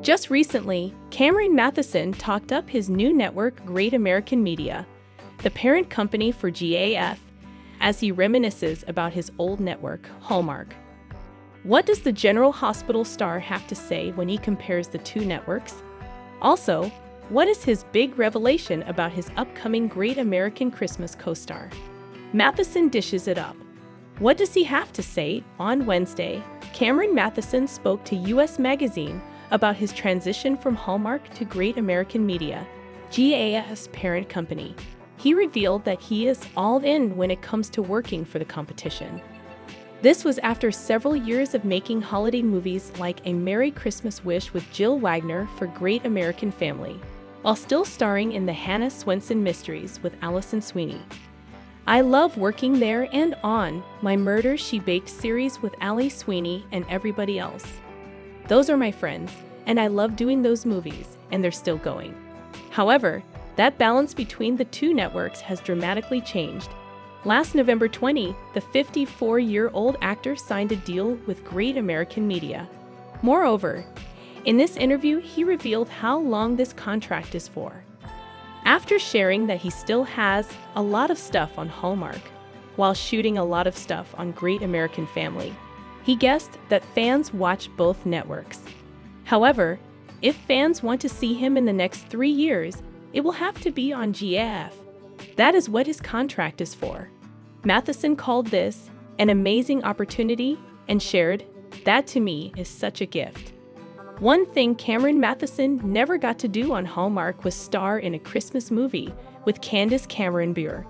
Just recently, Cameron Mathison talked up his new network, Great American Media, the parent company for GAF, as he reminisces about his old network, Hallmark. What does the General Hospital star have to say when he compares the two networks? Also, what is his big revelation about his upcoming Great American Christmas co-star? Mathison dishes it up. What does he have to say? On Wednesday, Cameron Mathison spoke to U.S. Magazine about his transition from Hallmark to Great American Media, GAF's parent company. He revealed that he is all in when it comes to working for the competition. This was after several years of making holiday movies like A Merry Christmas Wish with Jill Wagner for Great American Family, while still starring in the Hannah Swenson Mysteries with Alison Sweeney. I love working there and on My Murder, She Baked series with Ali Sweeney and everybody else. Those are my friends, and I love doing those movies, and they're still going. However, that balance between the two networks has dramatically changed. Last November 20, the 54-year-old actor signed a deal with Great American Media. Moreover, in this interview, he revealed how long this contract is for. After sharing that he still has a lot of stuff on Hallmark, while shooting a lot of stuff on Great American Family, he guessed that fans watch both networks. However, if fans want to see him in the next 3 years, it will have to be on GAF. That is what his contract is for. Mathison called this an amazing opportunity and shared, "That to me is such a gift." One thing Cameron Mathison never got to do on Hallmark was star in a Christmas movie with Candace Cameron Bure.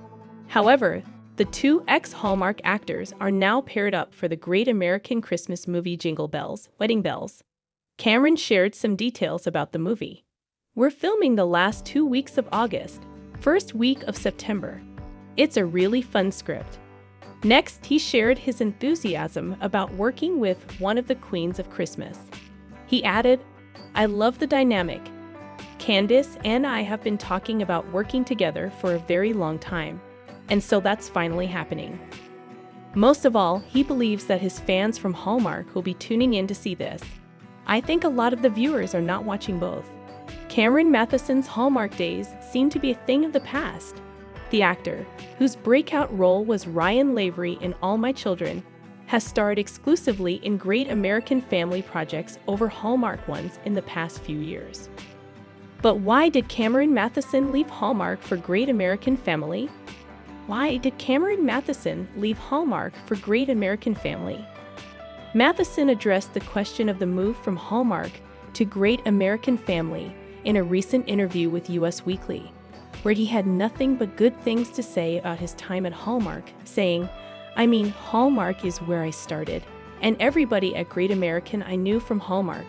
However, the two ex-Hallmark actors are now paired up for the Great American Christmas movie Jingle Bells, Wedding Bells. Cameron shared some details about the movie. "We're filming the last 2 weeks of August, first week of September. It's a really fun script." Next, he shared his enthusiasm about working with one of the queens of Christmas. He added, "I love the dynamic. Candace and I have been talking about working together for a very long time, and so that's finally happening." Most of all, he believes that his fans from Hallmark will be tuning in to see this. "I think a lot of the viewers are not watching both." Cameron Mathison's Hallmark days seem to be a thing of the past. The actor, whose breakout role was Ryan Lavery in All My Children, has starred exclusively in Great American Family projects over Hallmark ones in the past few years. But why did Cameron Mathison leave Hallmark for Great American Family? Why did Cameron Mathison leave Hallmark for Great American Family? Mathison addressed the question of the move from Hallmark to Great American Family in a recent interview with Us Weekly, where he had nothing but good things to say about his time at Hallmark, saying, "I mean, Hallmark is where I started, and everybody at Great American I knew from Hallmark.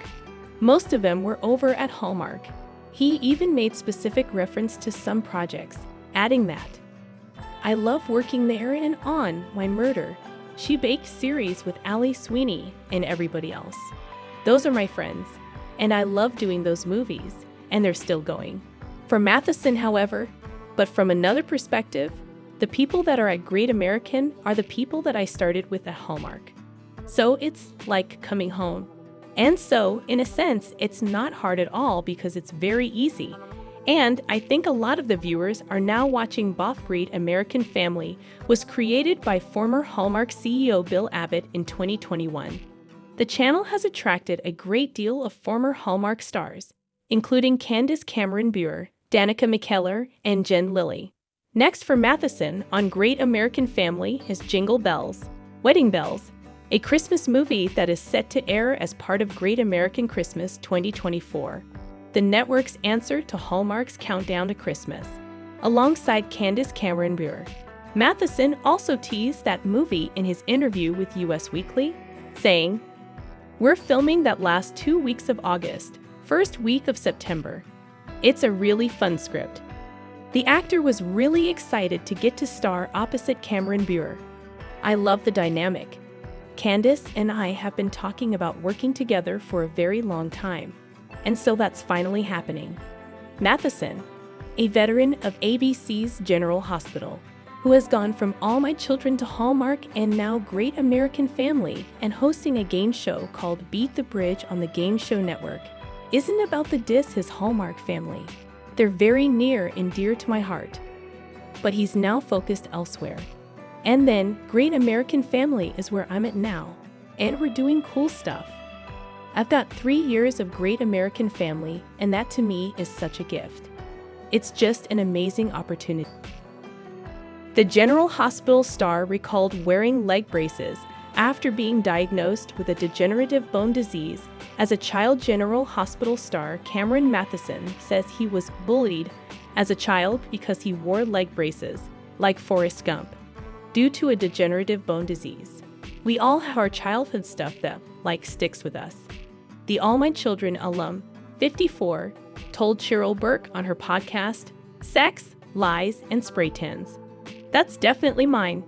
Most of them were over at Hallmark." He even made specific reference to some projects, adding that, "I love working there and on My Murder, She Baked series with Ali Sweeney and everybody else. Those are my friends, and I love doing those movies, and they're still going." For Mathison, however, but from another perspective, the people that are at Great American are the people that I started with at Hallmark. So it's like coming home. And so, in a sense, it's not hard at all because it's very easy. And I think a lot of the viewers are now watching both. Great American Family was created by former Hallmark CEO Bill Abbott in 2021. The channel has attracted a great deal of former Hallmark stars, including Candace Cameron Bure, Danica McKellar, and Jen Lilly. Next for Mathison on Great American Family is Jingle Bells, Wedding Bells, a Christmas movie that is set to air as part of Great American Christmas 2024, the network's answer to Hallmark's Countdown to Christmas, alongside Candace Cameron Bure. Mathison also teased that movie in his interview with Us Weekly, saying, "We're filming that last 2 weeks of August, first week of September. It's a really fun script." The actor was really excited to get to star opposite Cameron Bure. "I love the dynamic. Candace and I have been talking about working together for a very long time, and so that's finally happening." Mathison, a veteran of ABC's General Hospital, who has gone from All My Children to Hallmark and now Great American Family and hosting a game show called Beat the Bridge on the Game Show Network, isn't about the diss his Hallmark family. They're very near and dear to my heart. But he's now focused elsewhere. And then, Great American Family is where I'm at now. And we're doing cool stuff. I've got 3 years of Great American Family, and that to me is such a gift. It's just an amazing opportunity. The General Hospital star recalled wearing leg braces after being diagnosed with a degenerative bone disease. As a child, General Hospital star Cameron Mathison says he was bullied as a child because he wore leg braces, like Forrest Gump, due to a degenerative bone disease. We all have our childhood stuff that, sticks with us. The All My Children alum, 54, told Cheryl Burke on her podcast, Sex, Lies, and Spray Tans. That's definitely mine.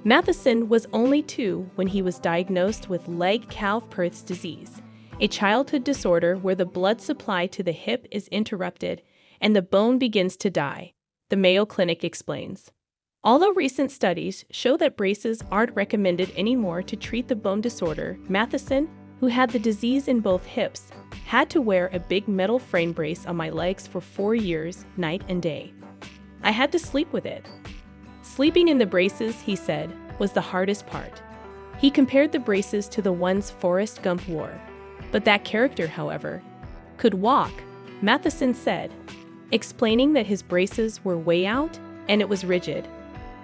Mathison was only 2 when he was diagnosed with Legg-Calvé-Perthes disease, a childhood disorder where the blood supply to the hip is interrupted and the bone begins to die, the Mayo Clinic explains. Although recent studies show that braces aren't recommended anymore to treat the bone disorder, Mathison, who had the disease in both hips, had to wear a big metal frame brace on my legs for 4 years, night and day. I had to sleep with it. Sleeping in the braces, he said, was the hardest part. He compared the braces to the ones Forrest Gump wore. But that character, however, could walk, Mathison said, explaining that his braces were way out and it was rigid.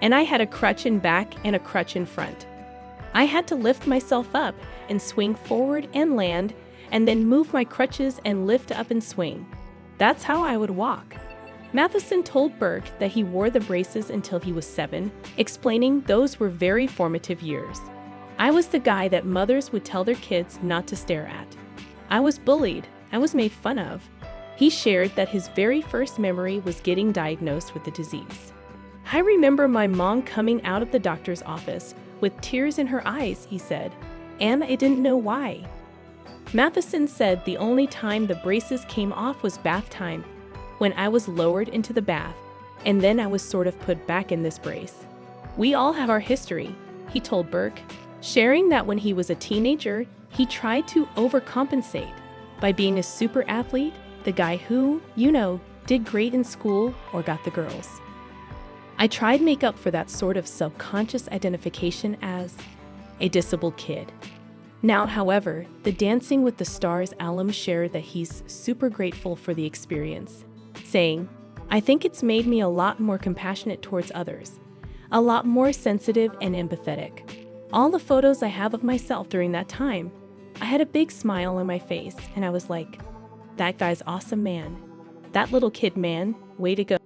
And I had a crutch in back and a crutch in front. I had to lift myself up and swing forward and land, and then move my crutches and lift up and swing. That's how I would walk. Mathison told Burke that he wore the braces until he was 7, explaining those were very formative years. I was the guy that mothers would tell their kids not to stare at. I was bullied. I was made fun of. He shared that his very first memory was getting diagnosed with the disease. I remember my mom coming out of the doctor's office with tears in her eyes, he said, and I didn't know why. Mathison said the only time the braces came off was bath time, when I was lowered into the bath, and then I was sort of put back in this brace. We all have our history, he told Burke, sharing that when he was a teenager, he tried to overcompensate by being a super athlete, the guy who, did great in school or got the girls. I tried make up for that sort of subconscious identification as a disabled kid. Now, however, the Dancing with the Stars alum shared that he's super grateful for the experience, saying, I think it's made me a lot more compassionate towards others, a lot more sensitive and empathetic. All the photos I have of myself during that time, I had a big smile on my face and I was like, that guy's awesome, man. That little kid, man, way to go.